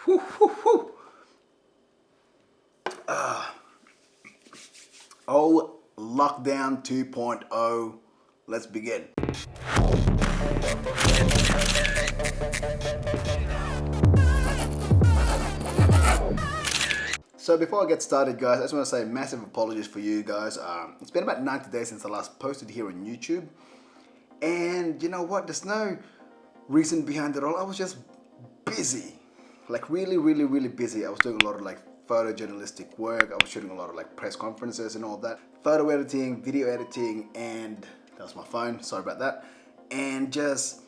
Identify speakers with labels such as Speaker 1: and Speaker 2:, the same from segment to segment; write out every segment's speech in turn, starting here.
Speaker 1: Whew, whew, whew. Oh, lockdown 2.0. Let's begin. So before I get started, guys, I just want to say massive apologies for you guys. It's been about 90 days since I last posted here on YouTube. And you know what? There's no reason behind it all. I was just busy. Like really busy. I was doing a lot of like photojournalistic work. I was shooting a lot of like press conferences and all that. Photo editing, video editing, and that was my phone. Sorry about that. And just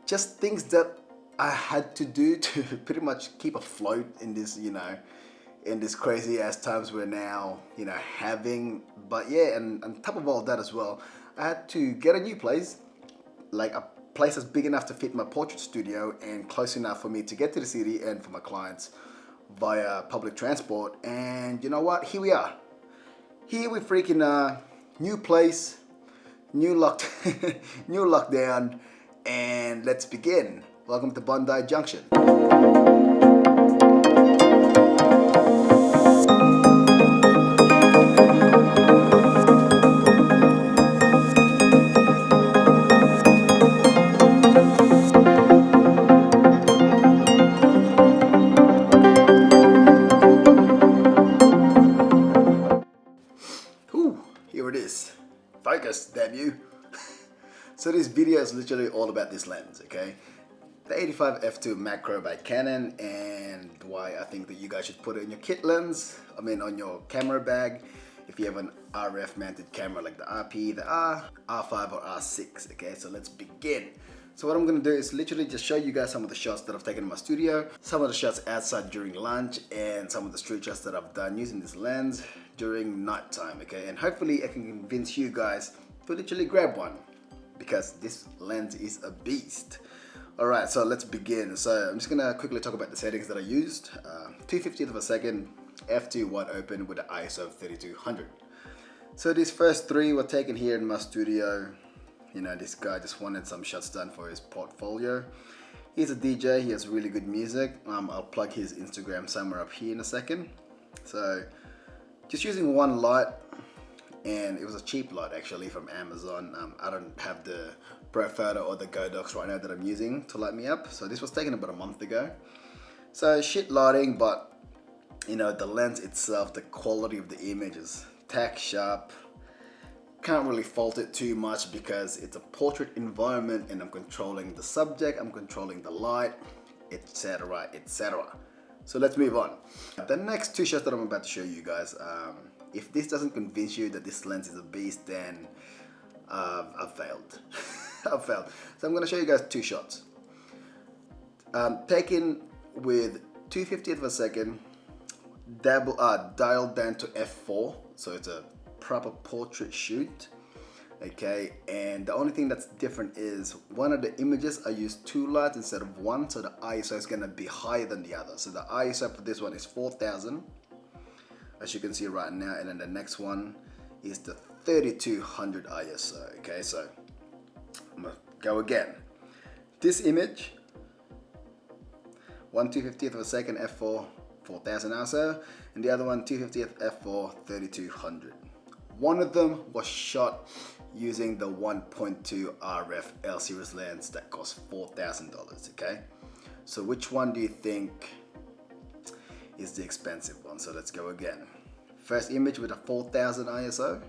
Speaker 1: things that I had to do to pretty much keep afloat in this, in this crazy ass times we're now, having. But yeah, and on top of all that as well, I had to get a new place, like a place that's big enough to fit my portrait studio and close enough for me to get to the city and for my clients via public transport. And you know what? Here we are. Here we freaking new place, new new lockdown, and let's begin. Welcome to Bondi Junction. Here it is. Focus, damn you. So this video is literally all about this lens, okay? The 85 f2 macro by Canon, and why I think that you guys should put it in your kit lens. I mean on your camera bag if you have an RF mounted camera like the RP, the R, R5 or R6, okay? So let's begin. So what I'm gonna do is literally just show you guys some of the shots that I've taken in my studio, some of the shots outside during lunch, and some of the street shots that I've done using this lens during night time, okay? And hopefully I can convince you guys to literally grab one, because this lens is a beast. Alright, so let's begin. So I'm just gonna quickly talk about the settings that I used. 2/50th of a second, f2 wide open with an ISO of 3200. So these first three were taken here in my studio. This guy just wanted some shots done for his portfolio. He's a DJ, he has really good music. I'll plug his Instagram somewhere up here in a second. So just using one light, and it was a cheap light actually from Amazon. I don't have the Pro Photo or the Godox right now that I'm using to light me up. So this was taken about a month ago. So shit lighting, but the lens itself, the quality of the image is tack sharp. Can't really fault it too much because it's a portrait environment and I'm controlling the subject, I'm controlling the light, etc, etc. So let's move on. The next two shots that I'm about to show you guys, if this doesn't convince you that this lens is a beast, then I've failed. I've failed. So I'm going to show you guys two shots. Taken with 2/50th of a second, dialed down to f4, so it's a proper portrait shoot, okay? And the only thing that's different is one of the images I used two lights instead of one, so the ISO is going to be higher than the other. So the ISO for this one is 4000, as you can see right now, and then the next one is the 3200 ISO, okay? So I'm gonna go again. This image, 1/250th of a second, f4, 4000 ISO, and the other one 2/50th f4, 3200. One of them was shot using the 1.2 RF L series lens that cost $4,000, okay? So which one do you think is the expensive one? So let's go again. First image with a 4000 ISO,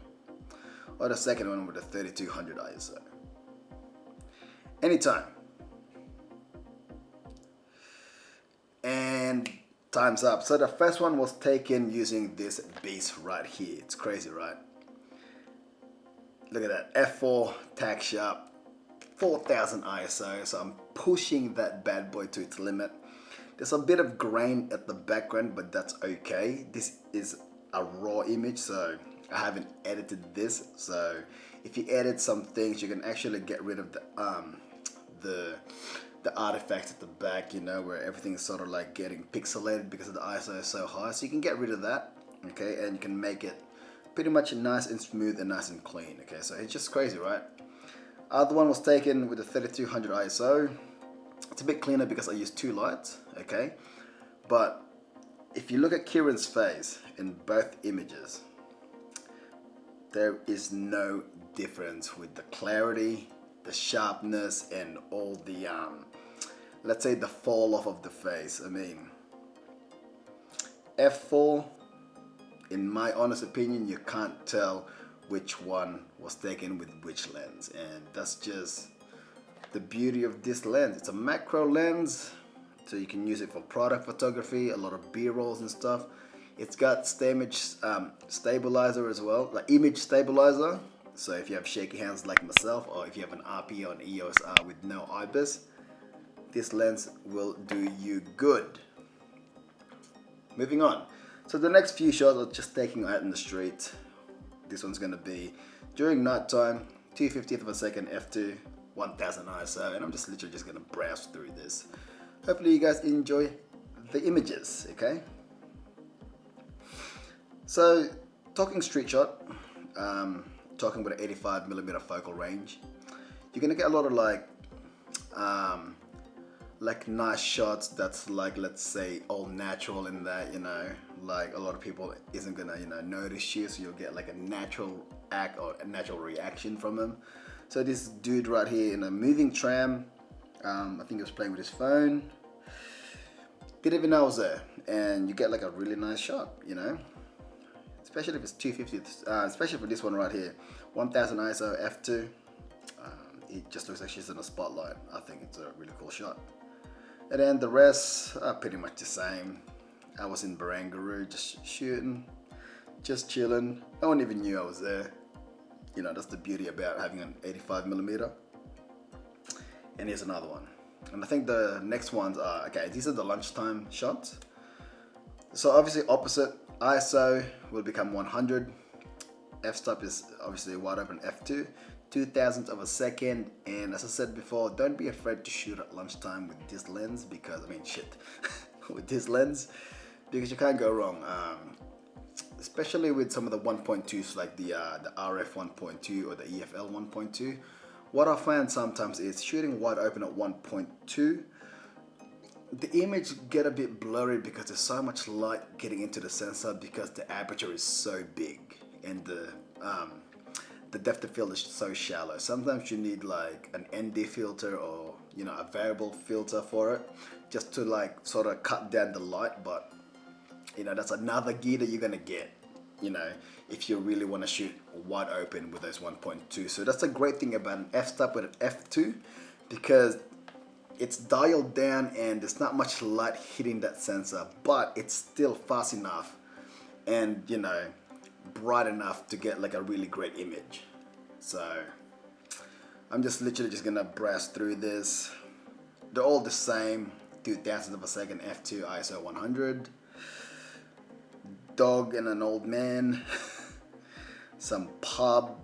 Speaker 1: or the second one with a 3200 ISO? Anytime. And time's up. So the first one was taken using this beast right here. It's crazy, right? Look at that, f4, tack sharp, 4000 ISO, so I'm pushing that bad boy to its limit. There's a bit of grain at the background, but that's okay. This is a raw image, so I haven't edited this. So if you edit some things, you can actually get rid of the artifacts at the back, where everything is sort of like getting pixelated because of the ISO is so high. So you can get rid of that, okay, and you can make it pretty much nice and smooth and nice and clean, okay? So it's just crazy, right? Other one was taken with a 3200 ISO. It's a bit cleaner because I used two lights, okay? But if you look at Kieran's face in both images, there is no difference with the clarity, the sharpness, and all the let's say the fall off of the face. I mean, f4, in my honest opinion, you can't tell which one was taken with which lens, and that's just the beauty of this lens. It's a macro lens, so you can use it for product photography, a lot of B-rolls and stuff. It's got image stabilizer as well, like image stabilizer. So if you have shaky hands like myself, or if you have an RP or an EOS R with no IBIS, this lens will do you good. Moving on. So the next few shots are just taking out in the street. This one's gonna be during nighttime, 2/50th of a second f2, 1000 ISO, and I'm just literally just gonna browse through this. Hopefully you guys enjoy the images, okay? So talking street shot, talking with an 85mm focal range, you're gonna get a lot of like nice shots that's like, let's say, all natural in that, you know, like a lot of people isn't gonna, you know, notice you, so you'll get like a natural act or a natural reaction from them. So this dude right here in a moving tram, I think he was playing with his phone, didn't even know I was there, and you get like a really nice shot, you know, especially if it's 250, especially for this one right here, 1000 ISO f2. It just looks like she's in a spotlight. I think it's a really cool shot. And then the rest are pretty much the same. I was in Barangaroo just shooting, just chilling. No one even knew I was there. You know, that's the beauty about having an 85mm. And here's another one. And I think the next ones are, okay, these are the lunchtime shots. So obviously opposite, ISO will become 100. F-stop is obviously wide open f2. 0.002 of a second, and as I said before, don't be afraid to shoot at lunchtime with this lens, because I mean shit with this lens, because you can't go wrong, especially with some of the 1.2s like the RF 1.2 or the EFL 1.2. What I find sometimes is shooting wide open at 1.2, the image get a bit blurry because there's so much light getting into the sensor, because the aperture is so big and the depth of field is so shallow. Sometimes you need like an ND filter, or you know, a variable filter for it, just to like sort of cut down the light. But you know, that's another gear that you're gonna get, you know, if you really want to shoot wide open with those 1.2. So that's a great thing about an f-stop with an f2, because it's dialed down and there's not much light hitting that sensor, but it's still fast enough and, you know, bright enough to get like a really great image. So I'm just literally just gonna browse through this. They're all the same, 0.002 of a second f2, ISO 100. Dog and an old man. Some pub,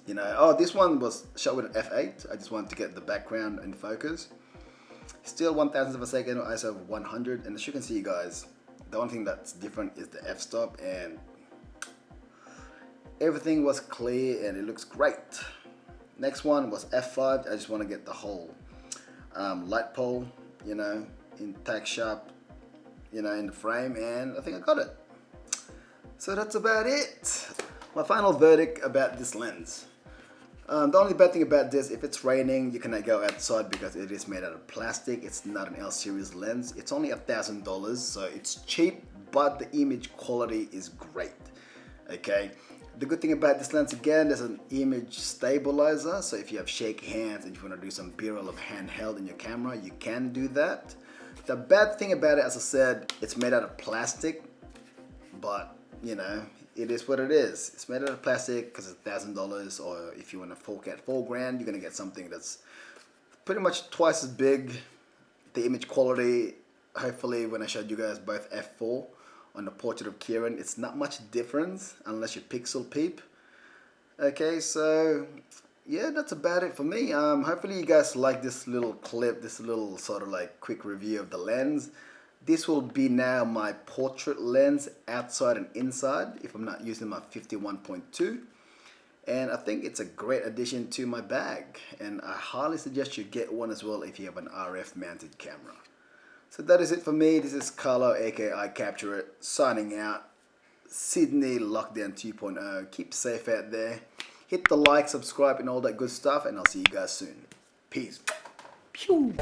Speaker 1: you know. Oh, this one was shot with an f8. I just wanted to get the background in focus. Still 0.001 of a second, ISO 100, and as you can see, guys, the only thing that's different is the f-stop, and everything was clear and it looks great. Next one was f5. I just want to get the whole light pole, you know, intact, sharp, you know, in the frame, and I think I got it. So that's about it. My final verdict about this lens. The only bad thing about this, if it's raining, you cannot go outside because it is made out of plastic. It's not an L series lens. It's only $1,000, so it's cheap, but the image quality is great. Okay. The good thing about this lens, again, there's an image stabilizer. So if you have shaky hands and you want to do some B-roll of handheld in your camera, you can do that. The bad thing about it, as I said, it's made out of plastic, but you know, it is what it is. It's made out of plastic because it's $1,000, or if you want to fork out $4,000, you're gonna get something that's pretty much twice as big. The image quality, hopefully, when I showed you guys both f4 on the portrait of Kieran, it's not much difference unless you pixel peep. Okay, so yeah, that's about it for me. Hopefully you guys like this little clip, this little sort of like quick review of the lens. This will be now my portrait lens, outside and inside, if I'm not using my 51.2. And I think it's a great addition to my bag. And I highly suggest you get one as well if you have an RF mounted camera. So that is it for me. This is Carlo, aka I Capture It, signing out. Sydney Lockdown 2.0. Keep safe out there. Hit the like, subscribe, and all that good stuff, and I'll see you guys soon. Peace. Pew.